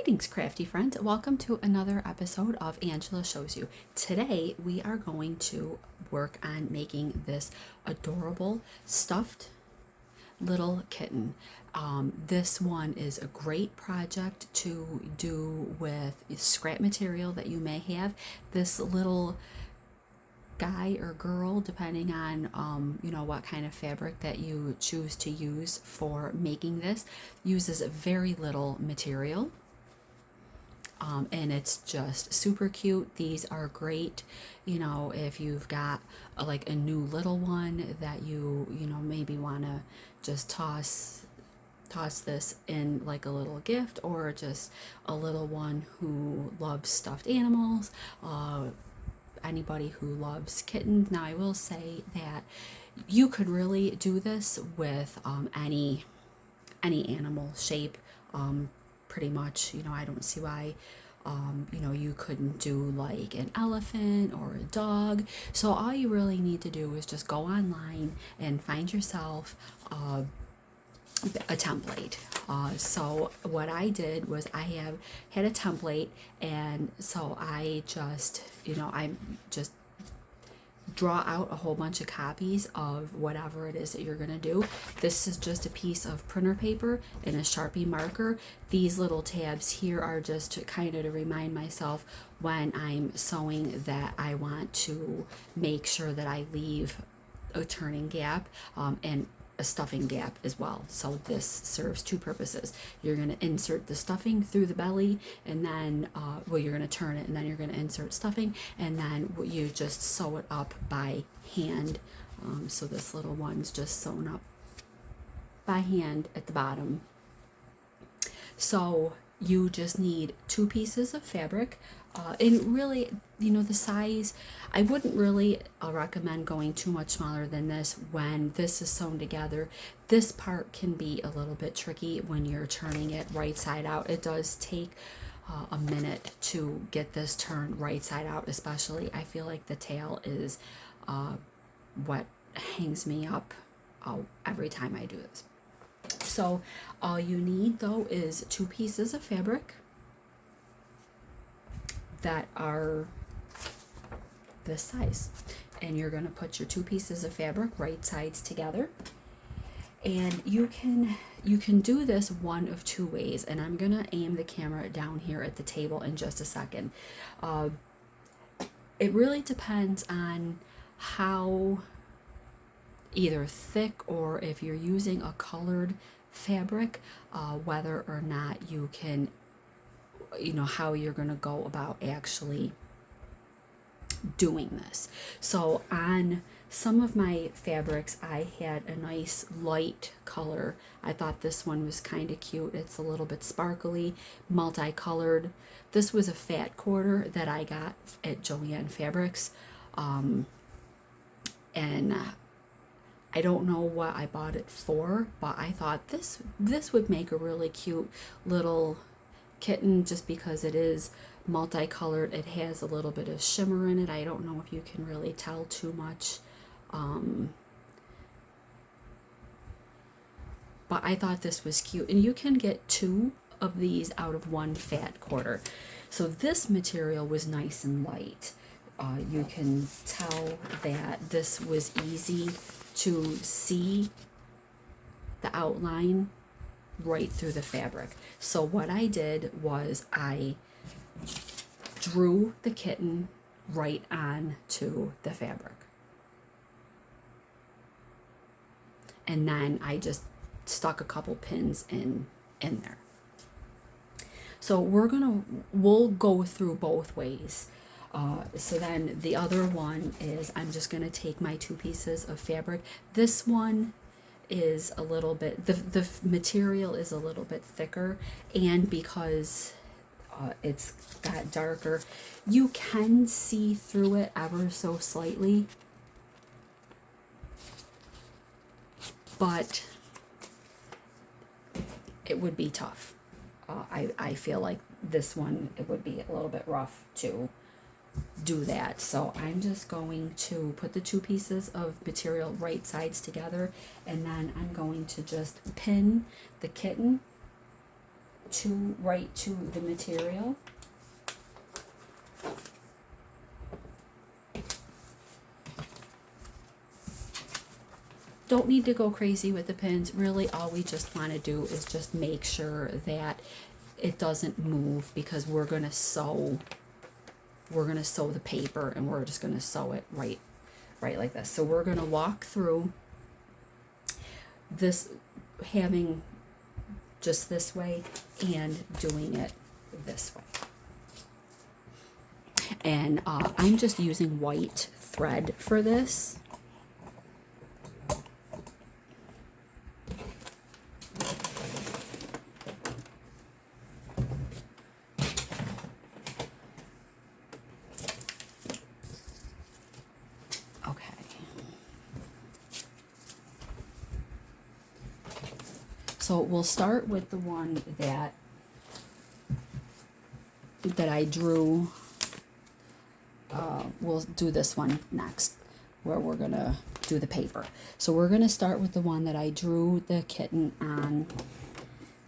Greetings, crafty friends. Welcome to another episode of Angela Shows You. Today, we are going to work on making this adorable stuffed little kitten. This one is a great project to do with scrap material that you may have. This little guy or girl, depending on what kind of fabric that you choose to use for making this, uses very little material. And it's just super cute. These are great, if you've got like a new little one that you maybe want to just toss this in like a little gift, or just a little one who loves stuffed animals, anybody who loves kittens. Now I will say that you could really do this with any animal shape, pretty much. I don't see why you couldn't do like an elephant or a dog. So all you really need to do is just go online and find yourself a template. So what I did was I had a template, and so I just draw out a whole bunch of copies of whatever it is that you're going to do. This is just a piece of printer paper and a Sharpie marker. These little tabs here are just to kind of to remind myself when I'm sewing that I want to make sure that I leave a turning gap and a stuffing gap as well. So this serves two purposes. You're going to insert the stuffing through the belly, and then you're going to turn it, and then you're going to insert stuffing, and then you just sew it up by hand. So this little one's just sewn up by hand at the bottom. So you just need two pieces of fabric. And really, the size, I wouldn't really recommend going too much smaller than this when this is sewn together. This part can be a little bit tricky when you're turning it right side out. It does take a minute to get this turned right side out, especially I feel like the tail is what hangs me up every time I do this. So all you need though is two pieces of fabric that are this size, and you're going to put your two pieces of fabric right sides together. And you can do this one of two ways, and I'm going to aim the camera down here at the table in just a second. It really depends on how either thick, or if you're using a colored fabric, whether or not you can, how you're going to go about actually doing this. So on some of my fabrics, I had a nice light color. I thought this one was kind of cute. It's a little bit sparkly, multicolored. This was a fat quarter that I got at Joann Fabrics. And I don't know what I bought it for, but I thought this would make a really cute little kitten, just because it is multicolored. It has a little bit of shimmer in it. I don't know if you can really tell too much, but I thought this was cute. And you can get two of these out of one fat quarter. So this material was nice and light. You can tell that this was easy to see the outline right through the fabric. So what I did was I drew the kitten right onto the fabric, and then I just stuck a couple pins in there. So we'll go through both ways. So then the other one is, I'm just going to take my two pieces of fabric. This one is a little bit, the material is a little bit thicker, and because it's got darker, you can see through it ever so slightly, but it would be tough. I feel like this one, it would be a little bit rough to do that. So I'm just going to put the two pieces of material right sides together, and then I'm going to just pin the kitten right to the material. Don't need to go crazy with the pins. Really, all we just want to do is just make sure that it doesn't move, because we're going to sew the paper, and we're just going to sew it right like this. So we're going to walk through this, having just this way and doing it this way. And I'm just using white thread for this. So we'll start with the one that I drew. We'll do this one next, where we're gonna do the paper. So we're gonna start with the one that I drew the kitten on.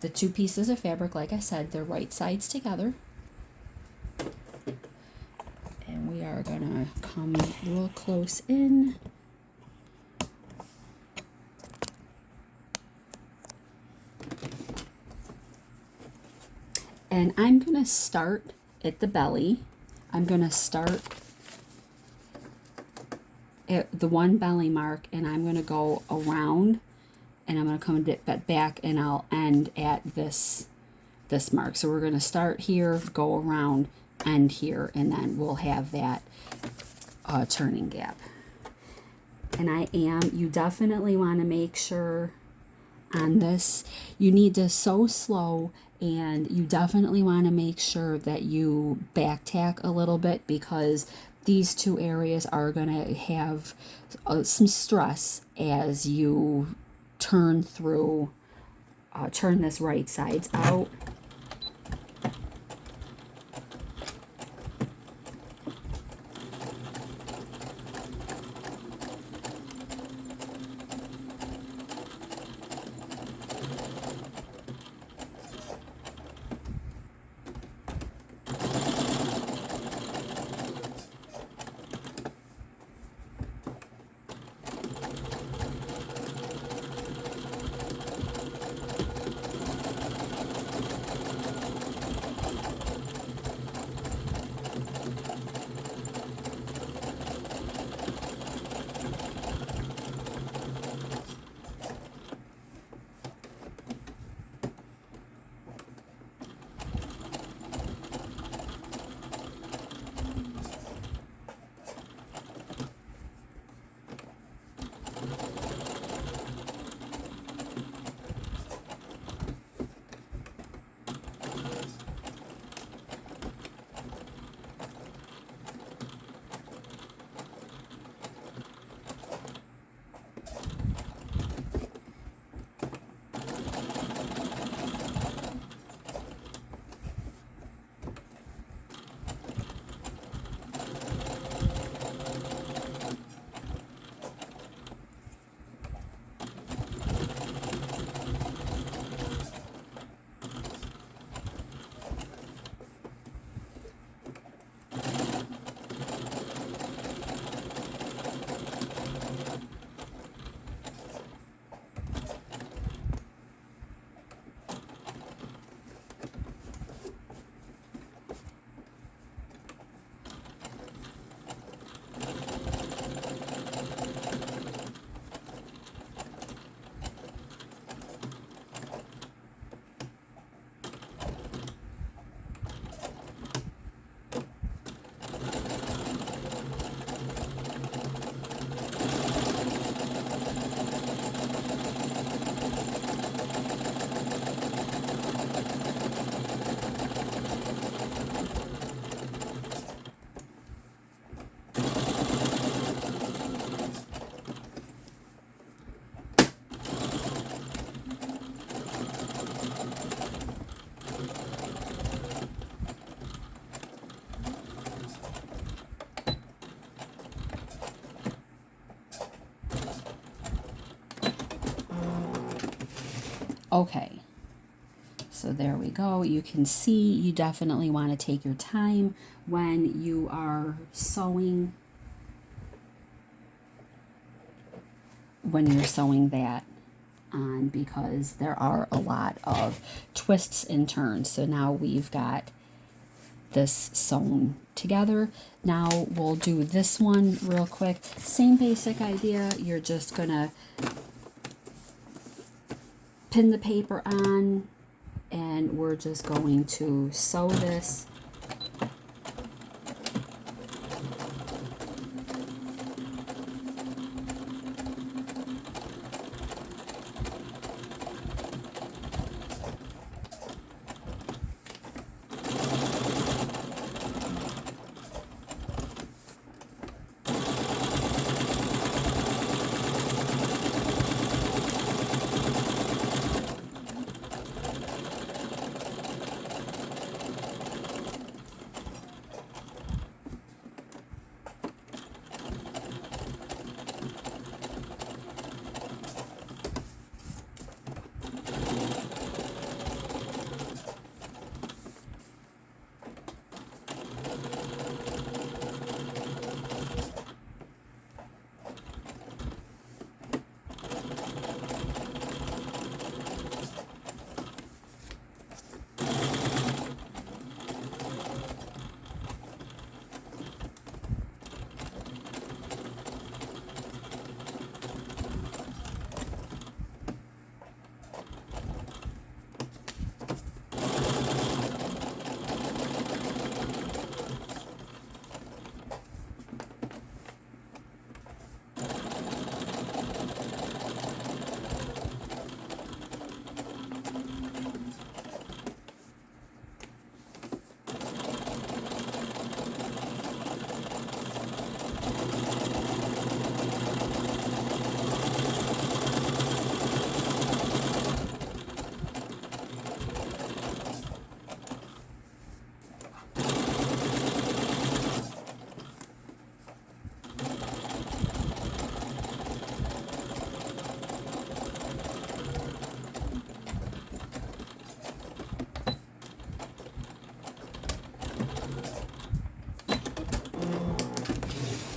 The two pieces of fabric, like I said, they're right sides together. And we are gonna come real close in. And I'm going to start at the belly. I'm going to start at the one belly mark, and I'm going to go around, and I'm going to come back, and I'll end at this mark. So we're going to start here, go around, end here, and then we'll have that turning gap. And you definitely want to make sure on this, you need to sew slow. And you definitely want to make sure that you back tack a little bit, because these two areas are going to have some stress as you turn this right sides out. Okay, So there we go. You can see you definitely want to take your time when you are sewing, that on, because there are a lot of twists and turns. So now we've got this sewn together. Now we'll do this one real quick. Same basic idea. You're just gonna pin the paper on, and we're just going to sew this.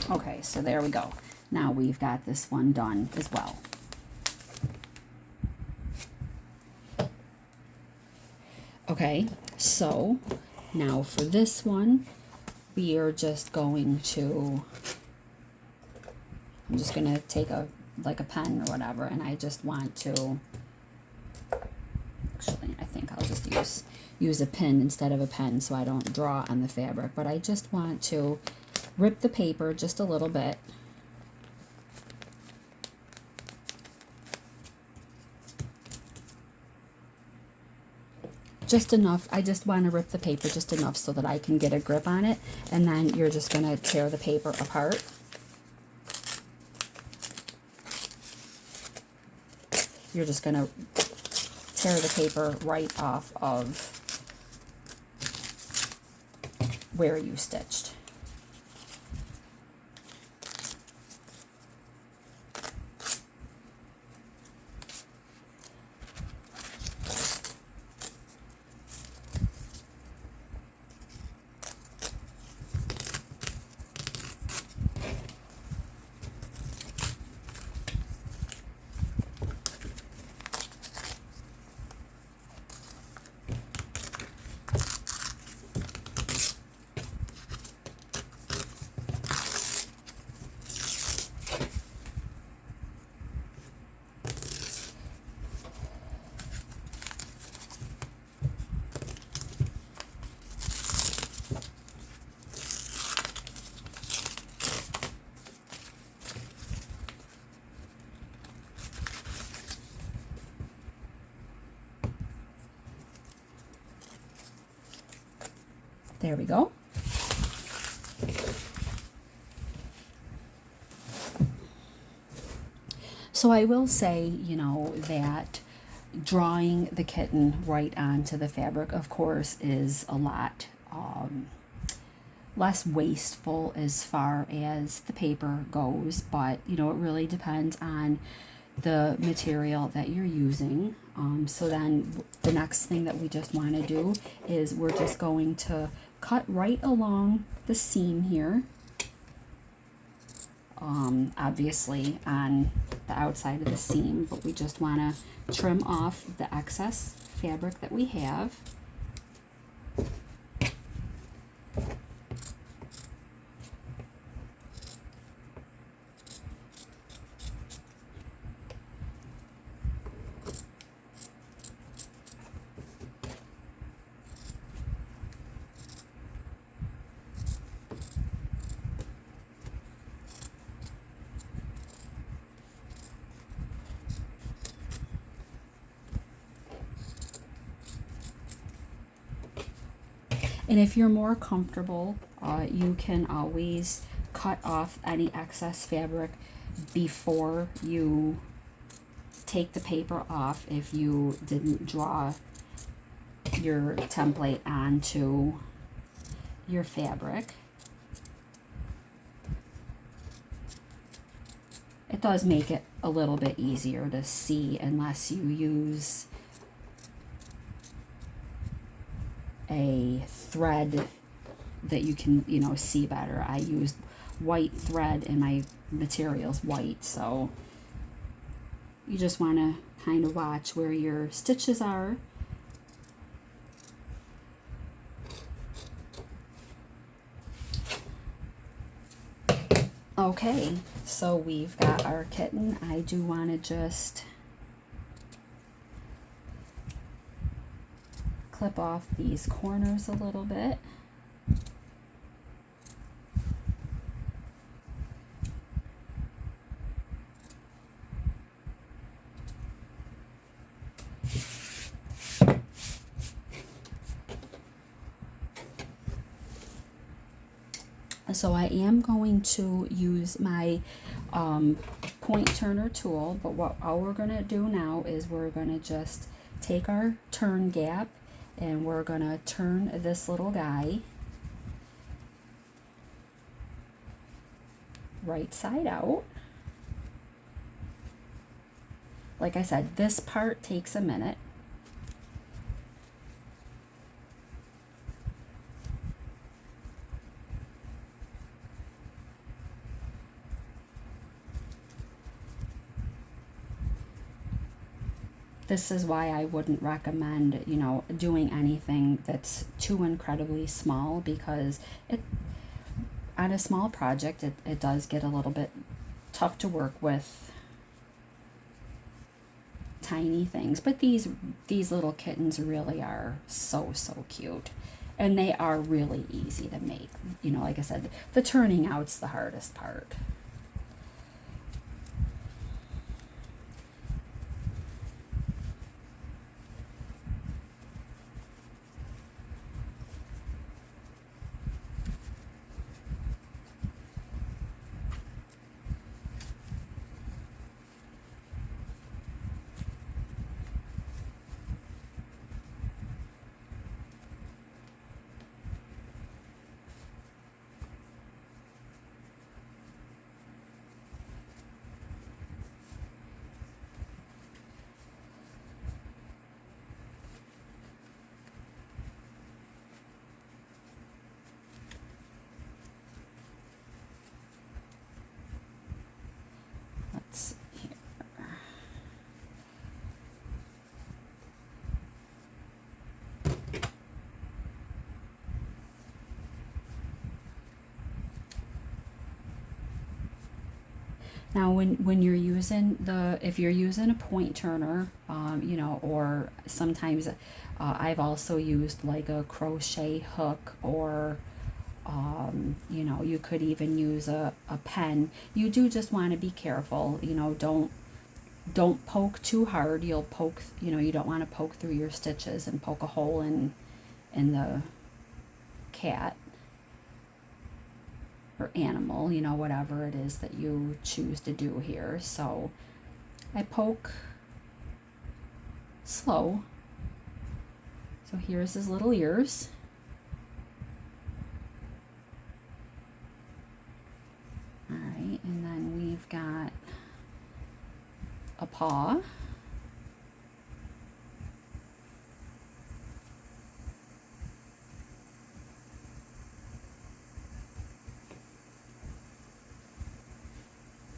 Okay, so there we go. Now we've got this one done as well. Okay, so now for this one, we are just going to, I'm just going to take a pen or whatever, and I just want to, actually, I think I'll just use a pin instead of a pen so I don't draw on the fabric, but I just want to rip the paper just a little bit. Just enough. I just want to rip the paper just enough so that I can get a grip on it, and then you're just going to tear the paper apart. You're just going to tear the paper right off of where you stitched. There we go. So I will say, you know, that drawing the kitten right onto the fabric, of course, is a lot less wasteful as far as the paper goes, but, you know, it really depends on the material that you're using. So then the next thing that we just want to do is we're just going to cut right along the seam here. Obviously on the outside of the seam, but we just want to trim off the excess fabric that we have. And if you're more comfortable, you can always cut off any excess fabric before you take the paper off if you didn't draw your template onto your fabric. It does make it a little bit easier to see unless you use a thread that you can, you know, see better. I used white thread and my material's white, so you just want to kind of watch where your stitches are. Okay, so we've got our kitten. I do want to just clip off these corners a little bit. So I am going to use my point turner tool, but all we're going to do now is we're going to just take our turn gap and we're going to turn this little guy right side out. Like I said, this part takes a minute. This is why I wouldn't recommend, you know, doing anything that's too incredibly small, because on a small project, it does get a little bit tough to work with tiny things. But these little kittens really are so cute, and they are really easy to make. You know, like I said, the turning out's the hardest part. Let's here. Now, when you're using if you're using a point turner, you know, or sometimes I've also used like a crochet hook, or you know, you could even use a pen. You do just want to be careful, you know, don't poke too hard. You'll poke, you know, you don't want to poke through your stitches and poke a hole in the cat or animal, you know, whatever it is that you choose to do here. So I poke slow. So here's his little ears. All right, and then we've got a paw.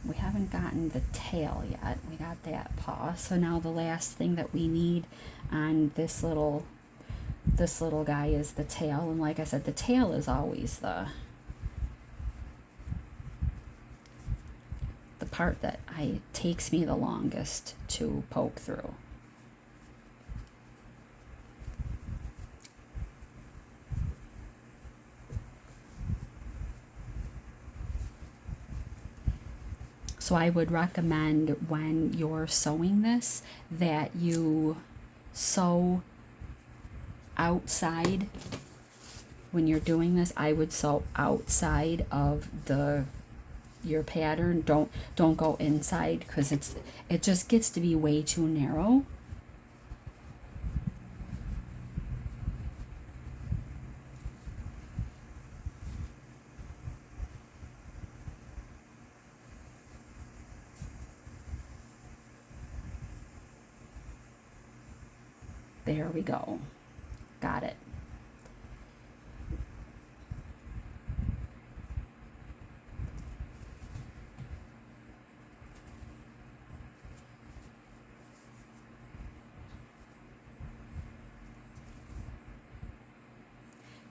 We haven't gotten the tail yet. We got that paw. So now the last thing that we need on this little guy is the tail. And like I said, the tail is always the part that takes me the longest to poke through. So I would recommend when you're sewing this that you sew outside. When you're doing this, I would sew outside of your pattern. Don't go inside, because it just gets to be way too narrow. There we go. Got it.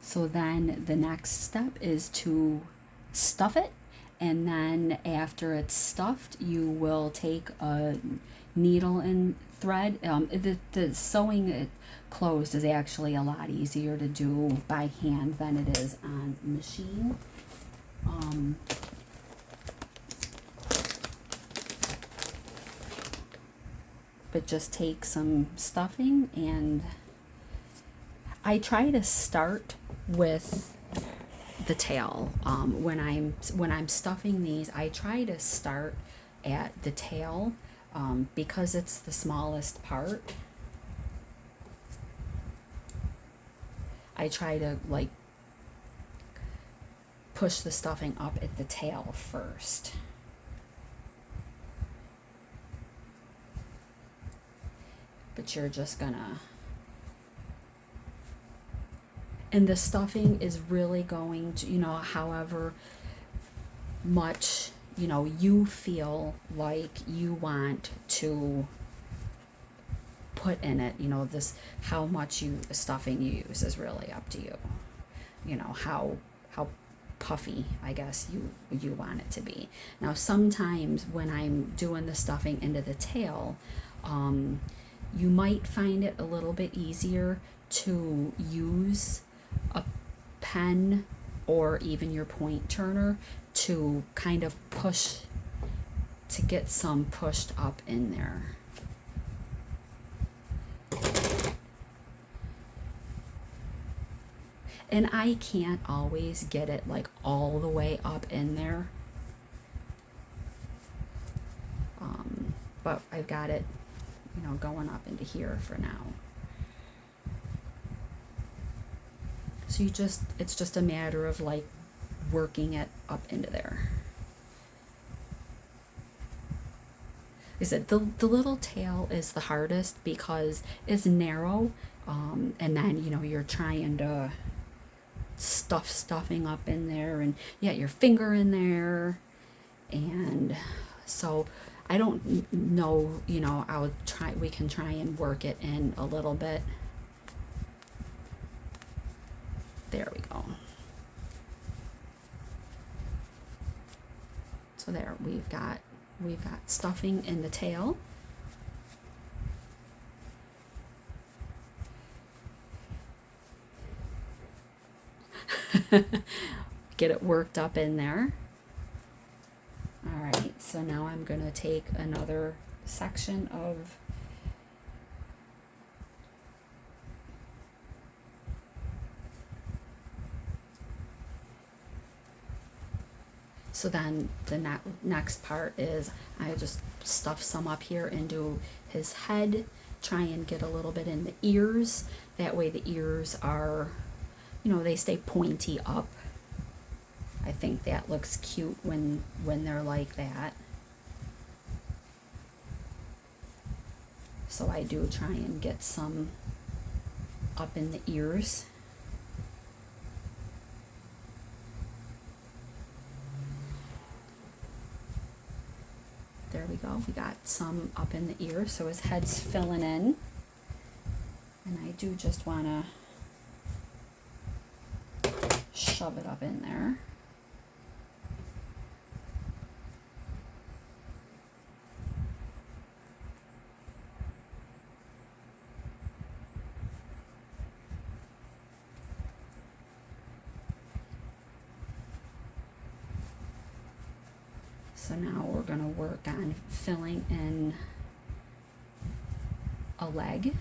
So then the next step is to stuff it, and then after it's stuffed, you will take a needle and thread. The sewing it closed is actually a lot easier to do by hand than it is on machine. But just take some stuffing, and I try to start with the tail. When I'm stuffing these, I try to start at the tail, because it's the smallest part. I try to like push the stuffing up at the tail first. But you're just gonna, and the stuffing is really going to, however much, you feel like you want to put in it, how much stuffing you use is really up to you. How puffy, I guess, you want it to be. Now, sometimes when I'm doing the stuffing into the tail, you might find it a little bit easier to use a pen or even your point turner to kind of push, to get some pushed up in there. And I can't always get it like all the way up in there, but I've got it, going up into here for now. So it's just a matter of like working it up into there. Like I said, the little tail is the hardest because it's narrow, and then you're trying to stuffing up in there, and you got your finger in there, and so I don't know, we can try and work it in a little bit. There we go. So there, we've got stuffing in the tail. Get it worked up in there. All right, so now I'm going to take another section of so then the next part is I just stuff some up here into his head, try and get a little bit in the ears. That way the ears are, they stay pointy up. I think that looks cute when they're like that. So I do try and get some up in the ears. There we go. We got some up in the ear, so his head's filling in. And I do just want to shove it up in there. So now we're going to work on filling in a leg.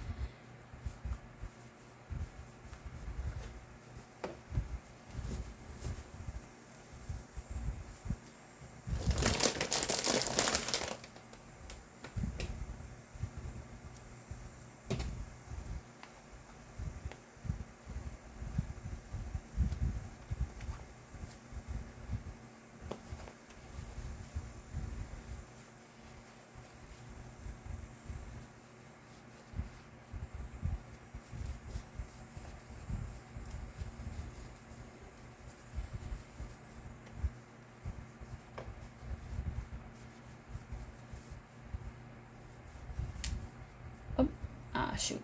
Oh, shoot.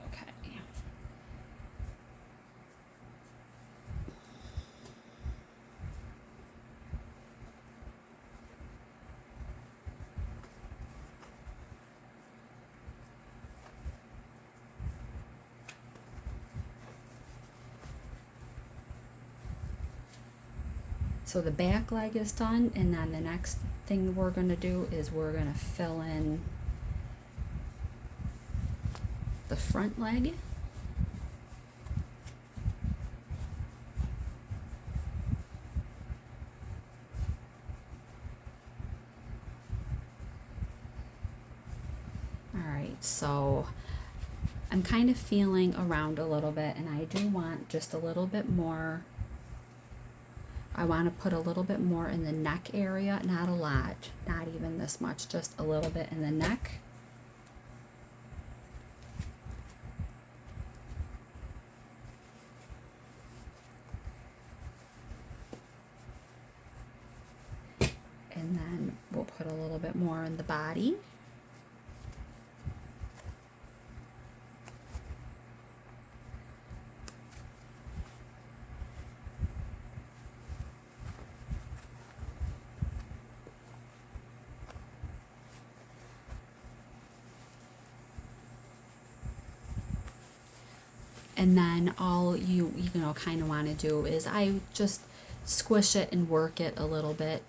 Okay. So the back leg is done, and then the next thing we're going to do is we're going to fill in the front leg. All right, so I'm kind of feeling around a little bit, and I do want just a little bit more. I want to put a little bit more in the neck area, not a lot, not even this much, just a little bit in the neck. And then we'll put a little bit more in the body. And then all you know kind of want to do is I just squish it and work it a little bit,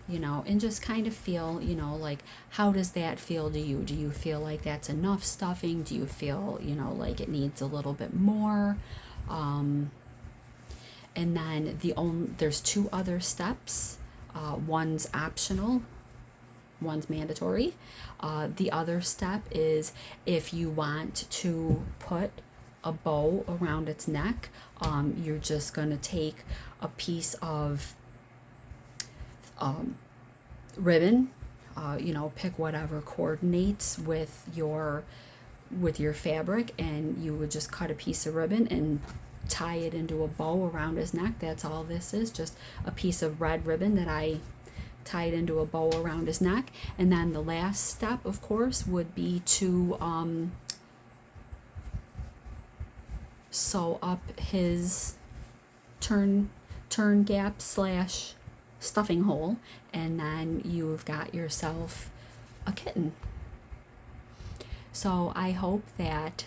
you know, and just kind of feel, you know, like, how does that feel to you? Do you feel like that's enough stuffing? Do you feel, you know, like it needs a little bit more? And then there's two other steps. One's optional, one's mandatory. The other step is if you want to put a bow around its neck, you're just going to take a piece of ribbon, you know, pick whatever coordinates with your fabric, and you would just cut a piece of ribbon and tie it into a bow around his neck. That's all this is, just a piece of red ribbon that I tied into a bow around his neck. And then the last step, of course, would be to sew up his turn gap slash stuffing hole, and then you've got yourself a kitten. So I hope that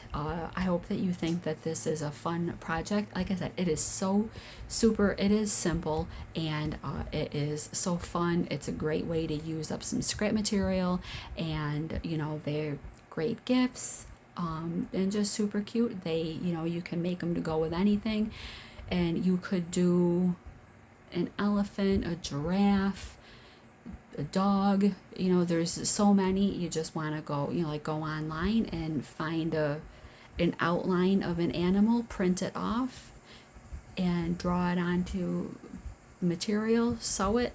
you think that this is a fun project. Like I said, it is so super, it is simple, and it is so fun. It's a great way to use up some scrap material, and you know, they're great gifts, and just super cute. They, you know, you can make them to go with anything, and you could do an elephant, a giraffe, a dog, you know, there's so many. You just want to go, you know, like go online and find an outline of an animal, print it off, and draw it onto material, sew it,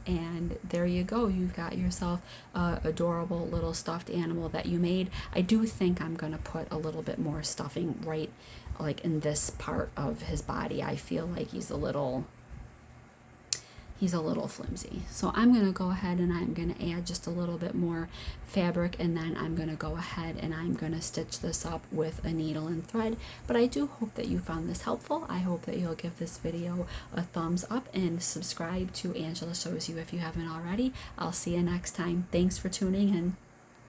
And there you go, you've got yourself a adorable little stuffed animal that you made. I do think I'm gonna put a little bit more stuffing right like in this part of his body. I feel like he's a little flimsy. So I'm going to go ahead and I'm going to add just a little bit more fabric, and then I'm going to go ahead and I'm going to stitch this up with a needle and thread. But I do hope that you found this helpful. I hope that you'll give this video a thumbs up and subscribe to Angela Shows You if you haven't already. I'll see you next time. Thanks for tuning in.